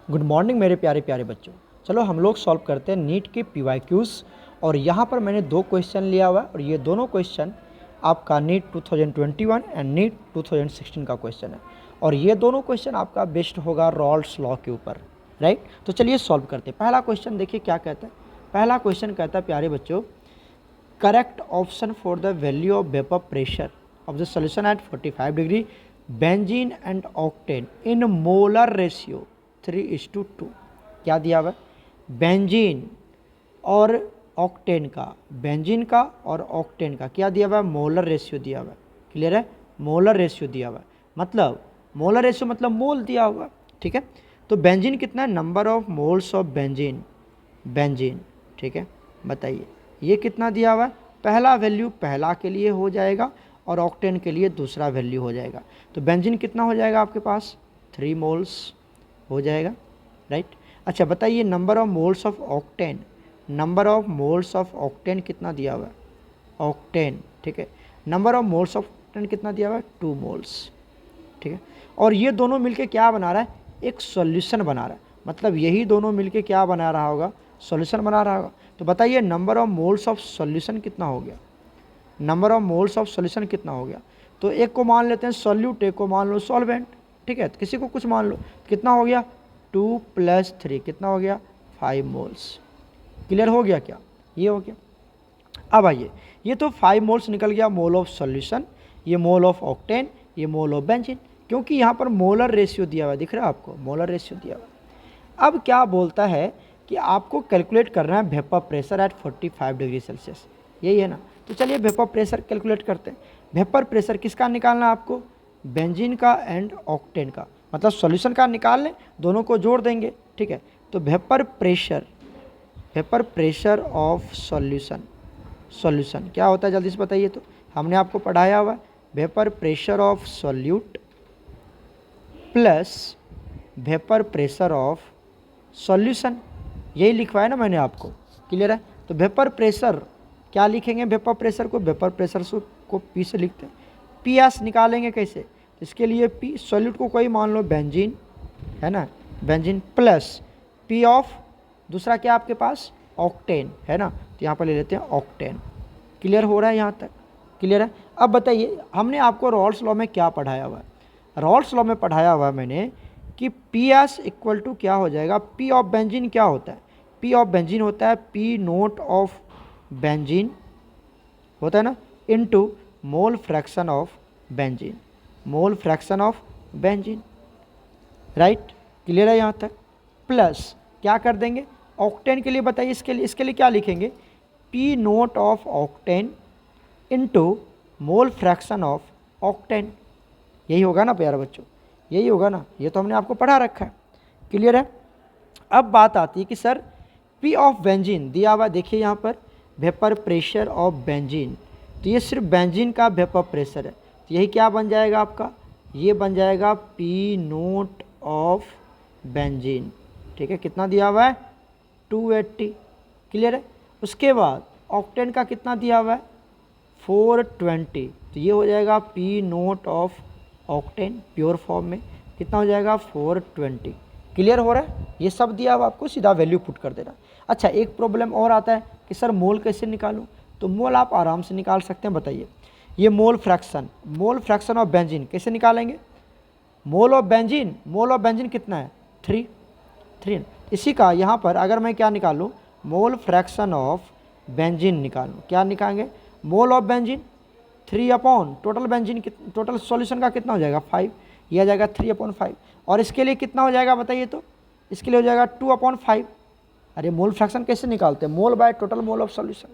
Good morning मेरे प्यारे प्यारे बच्चों। चलो हम लोग सॉल्व करते हैं नीट के PYQs। और यहाँ पर मैंने दो क्वेश्चन लिया हुआ है और ये दोनों क्वेश्चन आपका नीट 2021 एंड नीट 2016 का क्वेश्चन है। और ये दोनों क्वेश्चन आपका बेस्ड होगा रॉल्स लॉ के ऊपर, राइट। तो चलिए सॉल्व करते हैं। पहला क्वेश्चन देखिए क्या कहता है। पहला क्वेश्चन कहता है प्यारे बच्चों, correct option for the value of vapour pressure of the solution at 45 degree benzene and octane in molar ratio 3:2। क्या दिया हुआ है? बेंजीन और ऑक्टेन का, बेंजीन का और ऑक्टेन का क्या दिया हुआ है? मोलर रेशियो दिया हुआ है। क्लियर है? मोलर रेशियो दिया हुआ है, मतलब मोलर रेशियो मतलब मोल दिया हुआ है, ठीक है। तो बेंजीन कितना है? Number of moles of benzene, benzene, ठीक है। बताइए ये कितना दिया हुआ है? पहला वैल्यू पहला के लिए हो जाएगा और ऑक्टेन के लिए दूसरा वैल्यू हो जाएगा। तो बेंजीन कितना हो जाएगा आपके पास? 3 मोल्स हो जाएगा, राइट। अच्छा बताइए number of moles of octane, number of moles of octane कितना दिया हुआ है? ऑक्टेन, ठीक है। Number of moles of octane कितना दिया हुआ है? 2 मोल्स, ठीक है। और ये दोनों मिलके क्या बना रहा है? एक सॉल्यूशन बना रहा है, मतलब यही दोनों मिलके क्या बना रहा होगा? सॉल्यूशन बना रहा होगा। तो बताइए number of moles of solution कितना हो गया? Number of moles of solution कितना हो गया? तो एक को मान लेते हैं सॉल्यूट, एक को मान लो सॉल्वेंट, ठीक है। किसी को कुछ मान लो, कितना हो गया? 2 + 3 कितना हो गया? 5 मोल्स। क्लियर हो गया क्या? ये हो गया। अब आइए, ये तो 5 मोल्स निकल गया मोल ऑफ सॉल्यूशन, ये मोल ऑफ ऑक्टेन, ये मोल ऑफ बेंजीन, क्योंकि यहाँ पर मोलर रेशियो दिया हुआ है, दिख रहा है आपको? मोलर रेशियो दिया हुआ है। अब क्या बोलता है कि आपको कैलकुलेट करना है vapour pressure at 45 degree Celsius, यही है ना। तो चलिए वेपर प्रेशर कैलकुलेट करते हैं। वेपर प्रेशर किसका निकालना है आपको? बेंजीन का एंड ऑक्टेन का, मतलब सॉल्यूशन का निकाल लें, दोनों को जोड़ देंगे, ठीक है। तो vapour pressure of solution, solution क्या होता है जल्दी से बताइए। तो हमने आपको पढ़ाया हुआ है, vapour pressure of solute plus vapour pressure of solution, यही लिखवाया ना मैंने आपको। क्लियर है? तो वेपर प्रेशर क्या लिखेंगे? वेपर प्रेशर को, वेपर प्रेशर को P से लिखते हैं। PS निकालेंगे कैसे? तो इसके लिए P सॉल्यूट को कोई मान लो बेंजीन, है ना, बेंजीन प्लस P ऑफ दूसरा क्या आपके पास? ऑक्टेन, है ना। तो यहाँ पर ले लेते हैं ऑक्टेन। क्लियर हो रहा है यहाँ तक? क्लियर है? अब बताइए हमने आपको रॉल्स लॉ में क्या पढ़ाया हुआ है? रॉल्स लॉ में पढ़ाया हुआ है मैंने कि PS इक्वल टू क्या हो जाएगा? P ऑफ बेंजीन क्या होता है? P ऑफ बेंजीन होता है P नोट ऑफ बेंजीन, होता है ना, into mole fraction of benzene, mole fraction of benzene, right. Clear है यहाँ तक? प्लस क्या कर देंगे ऑक्टेन के लिए? बताइए इसके लिए क्या लिखेंगे? P note of octane into mole fraction of octane, यही होगा ना प्यारे बच्चों? यही होगा ना, ये तो हमने आपको पढ़ा रखा है। क्लियर है? अब बात आती है कि सर P ऑफ बेंजीन दिया हुआ, देखिए यहाँ पर वेपर प्रेशर ऑफ बेंजीन, तो ये सिर्फ बेंजीन का वेपर प्रेशर है, तो यही क्या बन जाएगा आपका? ये बन जाएगा P नोट ऑफ बेंजीन, ठीक है। कितना दिया हुआ है? 280। क्लियर है? उसके बाद ऑक्टेन का कितना दिया हुआ है? 420, तो ये हो जाएगा P note of octane pure form में कितना हो जाएगा? 420। क्लियर हो रहा है? ये सब दिया हुआ, आपको सीधा वैल्यू पुट कर देना। अच्छा एक प्रॉब्लम और आता है कि सर मोल कैसे निकालूं? तो मोल आप आराम से निकाल सकते हैं। बताइए ये मोल फ्रैक्शन ऑफ बेंजीन कैसे निकालेंगे? मोल ऑफ बेंजीन कितना है? 3। इसी का यहाँ पर अगर मैं क्या निकालूँ? मोल फ्रैक्शन ऑफ बेंजीन निकालूँ, क्या निकालेंगे? Mole of benzene 3 upon total benzene, total solution का कितना हो जाएगा? 5, यह आ जाएगा 3/5। और इसके लिए कितना हो जाएगा बताइए? तो इसके लिए हो जाएगा 2/5। अरे मोल फ्रैक्शन कैसे निकालते हैं? Mole by total mole of solution,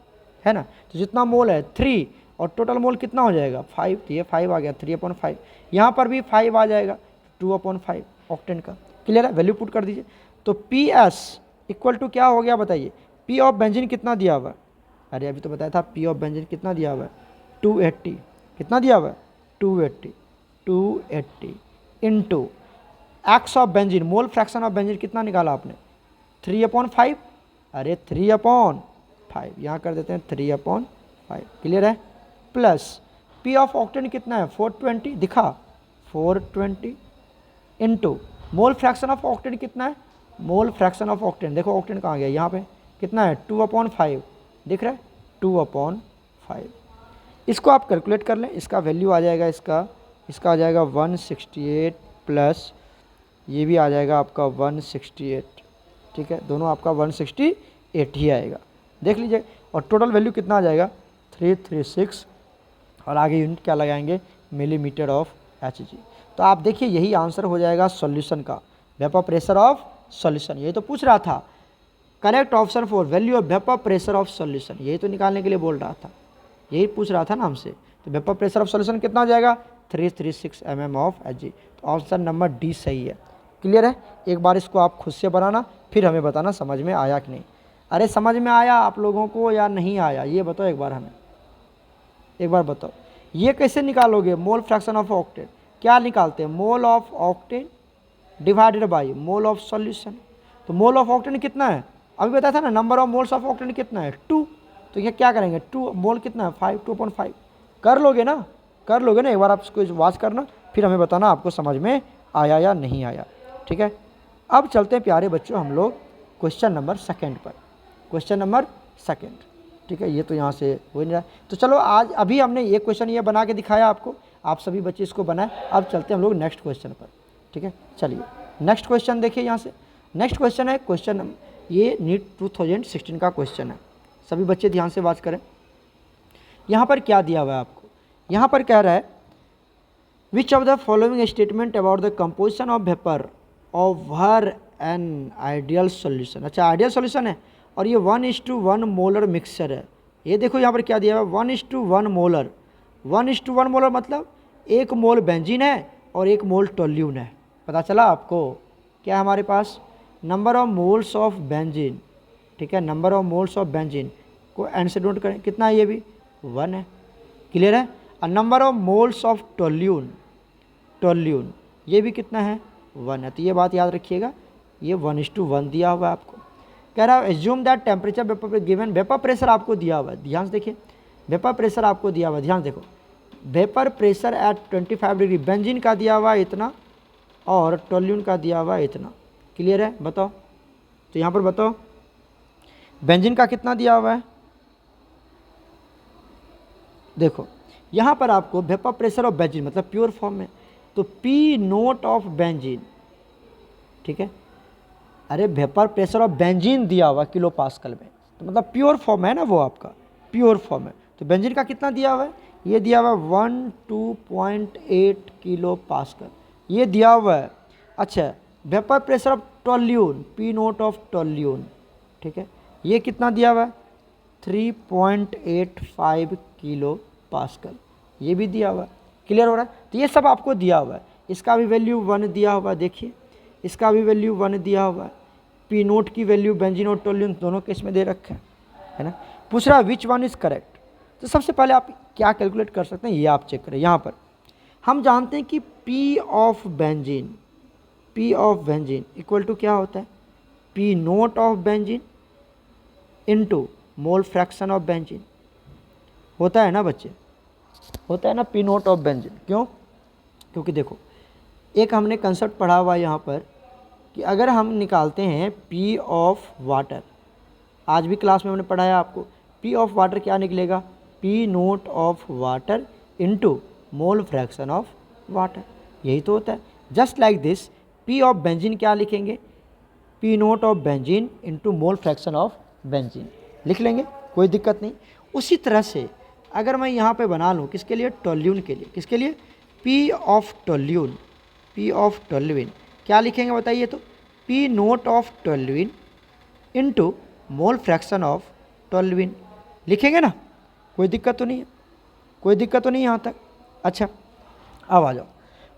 है ना। तो जितना मोल है 3 और टोटल मोल कितना हो जाएगा? 5, तो ये 5 आ गया 3/5। यहाँ पर भी 5 आ जाएगा 2/5 ऑक्टेन का। क्लियर है? वैल्यू पुट कर दीजिए। तो PS इक्वल टू क्या हो गया बताइए? P ऑफ बेंजीन कितना दिया हुआ है? अरे अभी तो बताया था P ऑफ बेंजीन कितना दिया हुआ है? 280। कितना दिया हुआ है? 280 into x of benzene, mole fraction of benzene कितना निकाला आपने? 3/5। अरे 3/5 यहाँ कर देते हैं 3/5। क्लियर है? प्लस P ऑफ ऑक्टेन कितना है? 420 दिखा, 420 into mole fraction of octane कितना है? मोल फ्रैक्शन ऑफ ऑक्टेन, देखो ऑक्टेन कहाँ गया, यहाँ पे कितना है 2/5 दिख रहा है 2/5। इसको आप कैलकुलेट कर लें, इसका वैल्यू आ जाएगा इसका आ जाएगा 168 प्लस ये भी आ जाएगा आपका 168, ठीक है, दोनों आपका 168 ही आएगा, देख लीजिए। और टोटल वैल्यू कितना आ जाएगा 336, और आगे यूनिट क्या लगाएंगे मिलीमीटर ऑफ Hg। तो आप देखिए यही आंसर हो जाएगा सॉल्यूशन का, वेपर प्रेशर ऑफ सॉल्यूशन, यही तो पूछ रहा था। Correct option for value of vapour pressure of solution, यही तो निकालने के लिए बोल रहा था, यही पूछ रहा था ना हमसे। तो वेपर प्रेशर ऑफ सॉल्यूशन कितना हो जाएगा 336 mm ऑफ Hg। तो ऑप्शन नंबर डी सही है। क्लियर है? एक बार इसको आप खुद से बनाना, फिर हमें बताना समझ में आया कि नहीं। अरे समझ में आया आप लोगों को या नहीं आया, ये बताओ एक बार हमें, एक बार बताओ। ये कैसे निकालोगे मोल फ्रैक्शन ऑफ ऑक्टेन, क्या निकालते हैं mole of octane divided by mole of solution. तो मोल ऑफ ऑक्टेन कितना है, अभी बताया था ना, number of moles of octane कितना है 2। तो ये क्या करेंगे 2 मोल कितना है 5, 2/5 कर लोगे ना, कर लोगे ना। एक बार आप इसको वॉच करना, फिर हमें बताना आपको समझ में आया या नहीं आया, ठीक है। अब चलते हैं प्यारे बच्चों हम लोग क्वेश्चन नंबर 2 पर, क्वेश्चन नंबर 2, ठीक है। ये तो यहाँ से हो नहीं रहा, तो चलो आज अभी हमने ये क्वेश्चन ये बना के दिखाया आपको, आप सभी बच्चे इसको बनाएं। अब चलते हैं हम लोग नेक्स्ट क्वेश्चन पर, ठीक है। चलिए नेक्स्ट क्वेश्चन देखिए, यहाँ से नेक्स्ट क्वेश्चन है क्वेश्चन, ये नीट 2016 का क्वेश्चन है, सभी बच्चे ध्यान से बात करें। यहाँ पर क्या दिया हुआ है आपको, यहाँ पर कह रहा है which of the following statement about the composition of vapour of her an ideal solution. अच्छा आइडियल सॉल्यूशन है, और ये 1:1 मोलर मिक्सचर है। ये देखो यहाँ पर क्या दिया हुआ है 1:1 मोलर, 1:1 मोलर मतलब 1 मोल बेंजीन है और 1 मोल टोल्यून है। पता चला आपको क्या है हमारे पास number of moles of benzene, ठीक है, number of moles of benzene को एन से नोट करें, कितना है ये भी 1 है। क्लियर है? और number of moles of toluene, toluene ये भी कितना है 1 है। तो ये बात याद रखिएगा, ये 1:1 दिया हुआ है आपको। कह रहा है assume that temperature vapour given, vapour pressure आपको दिया हुआ है, ध्यान से देखिए, वेपर प्रेशर आपको दिया हुआ है, ध्यान देखो, vapour pressure at 25 degree, benzene का दिया हुआ है इतना और टोल्यून का दिया हुआ है इतना। क्लियर है? बताओ, तो यहाँ पर बताओ बेंजीन का कितना दिया हुआ है। देखो यहाँ पर आपको वेपर प्रेशर ऑफ बेंजीन मतलब प्योर फॉर्म में, तो पी नोट ऑफ बेंजीन, ठीक है, अरे वेपर प्रेशर ऑफ बेंजीन दिया हुआ किलो पास्कल में, तो मतलब प्योर फॉर्म है ना वो आपका, प्योर फॉर्म है। तो बेंजीन का कितना दिया हुआ है, ये दिया हुआ है 12.8 किलो पास्कल, ये दिया हुआ है। अच्छा vapour pressure of toluene, P nought of toluene, ठीक है, ये कितना दिया हुआ है 3.85 किलो पास्कल, ये भी दिया हुआ है। क्लियर हो रहा है? तो ये सब आपको दिया हुआ है, इसका भी वैल्यू 1 दिया हुआ है, देखिए इसका भी वैल्यू 1 दिया हुआ है, पी नोट की वैल्यू बेंजीन और टोल्यून दोनों केस में दे रखे हैं, है ना। पूछ रहा है विच वन इज़ करेक्ट। तो सबसे पहले आप क्या कैलकुलेट कर सकते हैं ये आप चेक करें। यहाँ पर हम जानते हैं कि P of benzene, P of benzene equal to क्या होता है P nought of benzene into mole fraction of benzene, होता है ना बच्चे, होता है ना पी नोट ऑफ बेंजीन। क्यों? क्योंकि देखो एक हमने कंसेप्ट पढ़ा हुआ है यहाँ पर कि अगर हम निकालते हैं पी ऑफ वाटर, आज भी क्लास में हमने पढ़ाया आपको, पी ऑफ वाटर क्या निकलेगा P nought of water into mole fraction of water, यही तो होता है। Just like this P of benzene क्या लिखेंगे P nought of benzene into mole fraction of benzene, लिख लेंगे, कोई दिक्कत नहीं। उसी तरह से अगर मैं यहाँ पे बना लूँ किसके लिए टोल्यून के लिए, किसके लिए P of toluene, P of toluene क्या लिखेंगे बताइए, तो P nought of toluene into mole fraction of toluene लिखेंगे ना, कोई दिक्कत तो नहीं है, कोई दिक्कत तो नहीं यहाँ तक। अच्छा अब आ जाओ,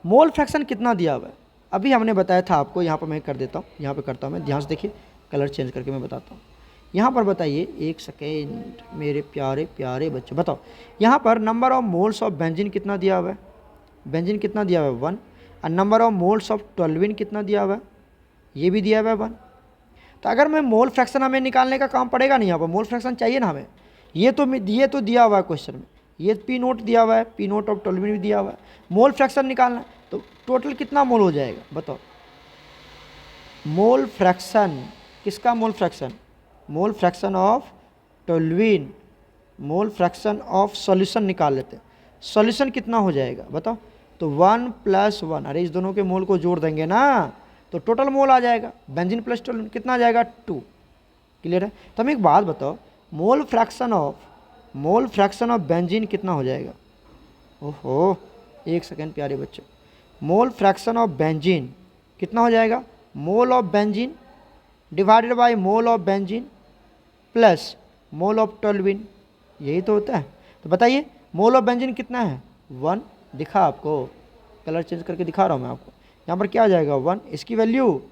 मोल फ्रैक्शन कितना दिया हुआ है अभी हमने बताया था आपको, यहाँ पर मैं कर देता हूँ, यहाँ पर करता हूँ मैं, ध्यान से देखिए, कलर चेंज करके मैं बताता हूँ। यहाँ पर बताइए, एक सेकेंड मेरे प्यारे प्यारे बच्चे, बताओ यहाँ पर number of moles of benzene कितना दिया हुआ है, बेंजीन कितना दिया हुआ है 1, और number of moles of toluene कितना दिया हुआ है, ये भी दिया हुआ है 1। तो अगर मैं मोल फ्रैक्शन हमें निकालने का काम पड़ेगा नहीं, यहाँ पर मोल फ्रैक्शन चाहिए ना हमें, ये तो दिया हुआ है क्वेश्चन में, ये पी नोट दिया हुआ है, पी नोट ऑफ टोल्यून भी दिया हुआ है, मोल फ्रैक्शन निकालना है, तो टोटल कितना मोल हो जाएगा बताओ, मोल फ्रैक्शन, किसका mole fraction? Mole fraction of toluene, mole fraction of solution निकाल लेते हैं। सॉल्यूशन कितना हो जाएगा बताओ? तो 1 + 1, अरे इस दोनों के मोल को जोड़ देंगे ना तो टोटल मोल आ जाएगा। बेंजीन प्लस टोल्यूइन कितना आ जाएगा? 2। क्लियर है? तो हमें एक बात बताओ, मोल फ्रैक्शन ऑफ बेंजीन कितना हो जाएगा? ओहो, एक सेकेंड प्यारे बच्चों, मोल फ्रैक्शन ऑफ बेंजीन कितना हो जाएगा? Mole of benzene divided by mole of benzene plus mole of toluene, यही तो होता है। तो बताइए मोल ऑफ बेंजीन कितना है? 1। दिखा आपको, कलर चेंज करके दिखा रहा हूँ मैं आपको। यहाँ पर क्या आ जाएगा? 1, इसकी वैल्यू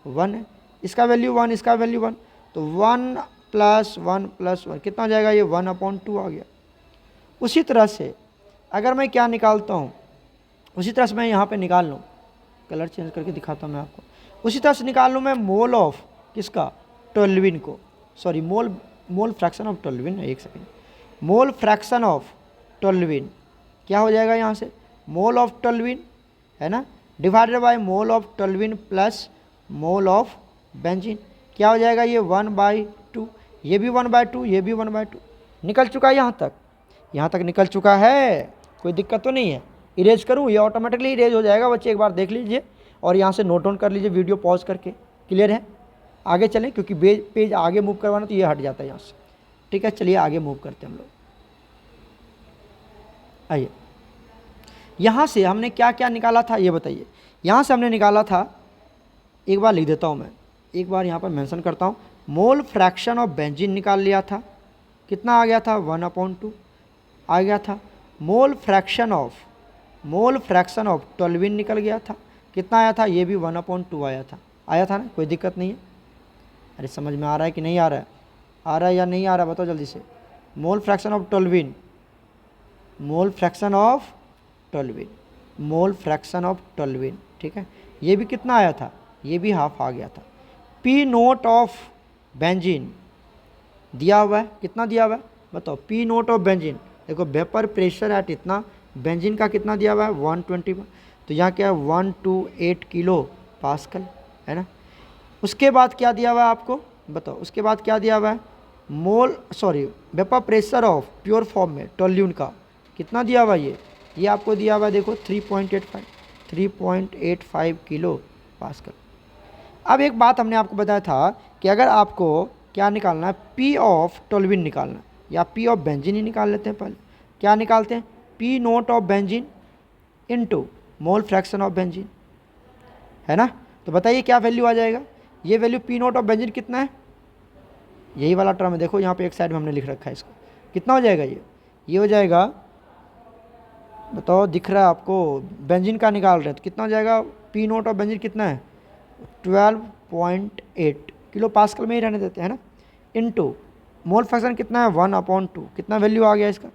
1 है, इसका वैल्यू 1, इसका वैल्यू 1, तो 1 + 1 + 1 कितना आ जाएगा? ये 1/2 आ गया। उसी तरह से अगर मैं क्या निकालता हूँ, उसी तरह से मैं यहाँ पे निकाल लूँ, कलर चेंज करके दिखाता हूँ मैं आपको। उसी तरह से निकाल लूँ मैं मोल ऑफ किसका? टोल्यूइन को, sorry mole fraction of toluene, एक second, mole fraction of toluene क्या हो जाएगा यहाँ से? मोल ऑफ टोल्यूइन है ना, divided by mole of toluene plus mole of benzene, क्या हो जाएगा? ये 1/2, ये भी 1/2, ये भी 1/2। निकल चुका है यहाँ तक निकल चुका है, कोई दिक्कत तो नहीं है। इरेज करूँ? ये ऑटोमेटिकली इरेज हो जाएगा बच्चे, एक बार देख लीजिए और यहाँ से नोट डाउन कर लीजिए वीडियो पॉज करके। क्लियर है? आगे चलें, क्योंकि पेज आगे मूव करवाना तो ये हट जाता है यहाँ से। ठीक है, चलिए आगे मूव करते हैं हम लोग। आइए, यहाँ से हमने क्या क्या निकाला था ये बताइए। यहाँ से हमने निकाला था, एक बार लिख देता हूँ मैं, एक बार यहाँ पर मेंशन करता हूँ, मोल फ्रैक्शन ऑफ बेंजीन निकाल लिया था, कितना आ गया था? 1/2 आ गया था। मोल फ्रैक्शन ऑफ टोल्यूइन निकल गया था, कितना आया था? ये भी 1/2 आया था ना, कोई दिक्कत नहीं है। अरे समझ में आ रहा है कि नहीं आ रहा है? आ रहा है या नहीं आ रहा है बताओ जल्दी से। मोल fraction of toluene, mole fraction of toluene, ठीक है, ये भी कितना आया था? ये भी हाफ आ गया था। पी नोट ऑफ बेंजीन दिया हुआ है, कितना दिया हुआ है बताओ? पी नोट ऑफ बेंजीन, देखो वेपर प्रेशर एट इतना, बेंजीन का कितना दिया हुआ है? 120, तो यहाँ क्या है? 128 किलो पास्कल है ना। उसके बाद क्या दिया हुआ है आपको बताओ? उसके बाद क्या दिया हुआ है? Vapour pressure of pure form में टोल्यूइन का कितना दिया हुआ है? ये आपको दिया हुआ है, देखो 3.85 किलो पास्कल। अब एक बात हमने आपको बताया था कि अगर आपको क्या निकालना है? पी ऑफ टोल्यूइन निकालना है, या पी ऑफ बेंजीन ही निकाल लेते हैं। पहले क्या निकालते हैं? P nought of benzene into mole fraction of benzene, है ना। तो बताइए क्या वैल्यू आ जाएगा? ये value P nought of benzene कितना है? यही वाला टर्म है, देखो यहाँ पे एक साइड में हमने लिख रखा है इसको, कितना हो जाएगा? ये हो जाएगा, बताओ दिख रहा है आपको? बेंजीन का निकाल रहे हैं तो कितना हो जाएगा? पी नोट ऑफ बेंजीन कितना है? 12.8 किलो पास्कल में ही रहने देते हैं ना, इनटू मोल फ्रैक्शन कितना है? 1/2, कितना वैल्यू आ गया इसका?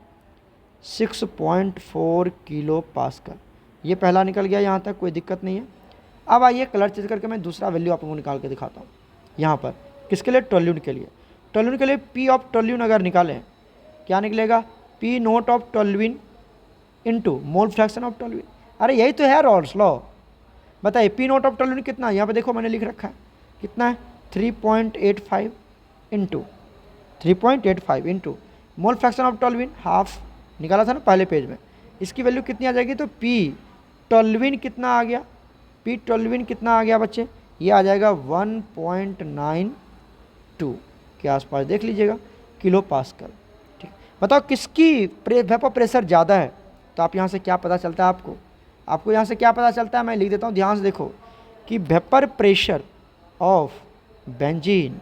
6.4 किलो पास्कल। ये पहला निकल गया, यहाँ तक कोई दिक्कत नहीं है। अब आइए कलर चेंज करके मैं दूसरा वैल्यू आपको निकाल के दिखाता हूँ। यहाँ पर किसके लिए? टोल्यूइन के लिए। टोल्यूइन के लिए पी ऑफ टोल्यूइन अगर निकालें, क्या निकलेगा? P nought of toluene into mole fraction of toluene. अरे यही तो है रॉल्स लॉ। बताइए पी नोट ऑफ टोल्यूइन कितना है? यहाँ पे देखो मैंने लिख रखा है, कितना है? 3.85 into mole fraction of toluene half निकाला था ना पहले पेज में, इसकी वैल्यू कितनी आ जाएगी? तो पी टोल्यूइन कितना आ गया? पी टोल्यूइन कितना आ गया बच्चे? ये आ जाएगा 1.92 के आसपास, देख लीजिएगा, किलो पास्कल। ठीक, बताओ किसकी वेपर प्रेशर ज़्यादा है? तो आप यहाँ से क्या पता चलता है आपको यहाँ से क्या पता चलता है? मैं लिख देता हूँ, ध्यान से देखो कि vapour pressure of benzene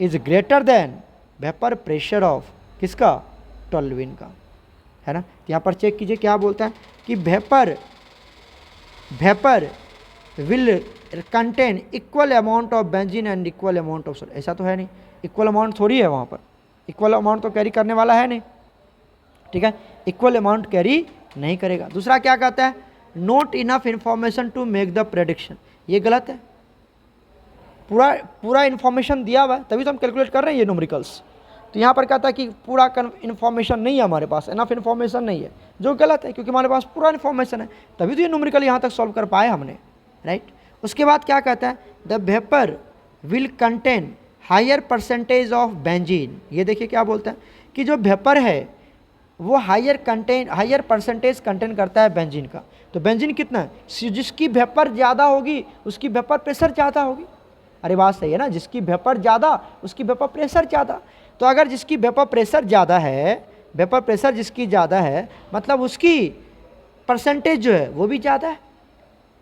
is greater than vapour pressure of किसका? टोल्यूइन का, है ना। तो यहाँ पर चेक कीजिए क्या बोलता है कि vapour will contain equal amount of benzene and equal amount of solute. ऐसा तो है नहीं, इक्वल अमाउंट थोड़ी है वहाँ पर, इक्वल अमाउंट तो कैरी करने वाला है नहीं, ठीक है, इक्वल अमाउंट कैरी नहीं करेगा। दूसरा क्या कहता है? Not enough information to make the prediction. ये गलत है, पूरा इन्फॉर्मेशन दिया हुआ है तभी तो हम कैलकुलेट कर रहे हैं ये न्यूमेरिकल्स। तो यहाँ पर कहता है कि पूरा इन्फॉर्मेशन नहीं है हमारे पास, इनफ इन्फॉर्मेशन नहीं है, जो गलत है क्योंकि हमारे पास पूरा इन्फॉर्मेशन है, तभी तो ये न्यूमेरिकल यहाँ तक सॉल्व कर पाए हमने, राइट। उसके बाद क्या कहता है, the vapour will contain higher percentage of benzene. ये देखिए क्या बोलता है कि जो वेपर है वो हायर परसेंटेज कंटेन करता है बेंजीन का। तो बेंजीन कितना है, जिसकी वेपर ज़्यादा होगी उसकी वेपर प्रेशर ज़्यादा होगी। अरे बात सही है ना, जिसकी वेपर ज़्यादा उसकी वेपर प्रेशर ज़्यादा। तो अगर जिसकी वेपर प्रेशर ज़्यादा है, वेपर प्रेशर जिसकी ज़्यादा है, मतलब उसकी परसेंटेज जो है वो भी ज़्यादा है।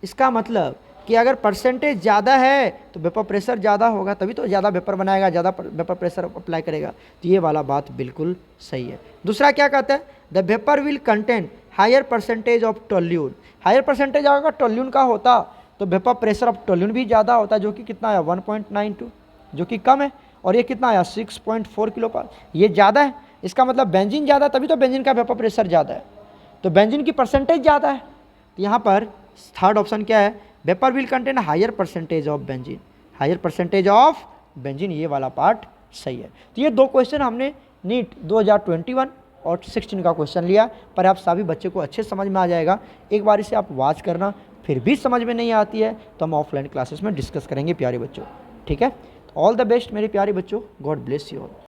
इसका मतलब कि अगर परसेंटेज ज़्यादा है तो वेपर प्रेशर ज़्यादा होगा, तभी तो ज़्यादा वेपर बनाएगा, ज़्यादा वेपर प्रेशर अप्लाई करेगा। तो ये वाला बात बिल्कुल सही है। दूसरा क्या कहता है, the vapour will contain higher percentage of toluene. Higher percentage अगर टोल्यून का होता तो वेपर प्रेशर ऑफ टोल्यून भी ज़्यादा होता, जो कि कितना आया 1.92, जो कि कम है। और ये कितना आया 6.4 किलो पार, ये ज़्यादा है। इसका मतलब बेंजीन ज़्यादा है, तभी तो बेंजीन का वेपर प्रेशर ज़्यादा है, तो बेंजीन की परसेंटेज ज़्यादा है। तो यहाँ पर थर्ड ऑप्शन क्या है, vapour will contain higher percentage of benzene, higher percentage of benzene, ये वाला पार्ट सही है। तो ये दो क्वेश्चन हमने नीट 2021 और 16 का क्वेश्चन लिया, पर आप सभी बच्चे को अच्छे समझ में आ जाएगा। एक बार इसे आप वॉच करना, फिर भी समझ में नहीं आती है तो हम ऑफलाइन क्लासेस में डिस्कस करेंगे प्यारे बच्चों, ठीक है। ऑल द बेस्ट मेरे प्यारे बच्चों, गॉड ब्लेस यू ऑल।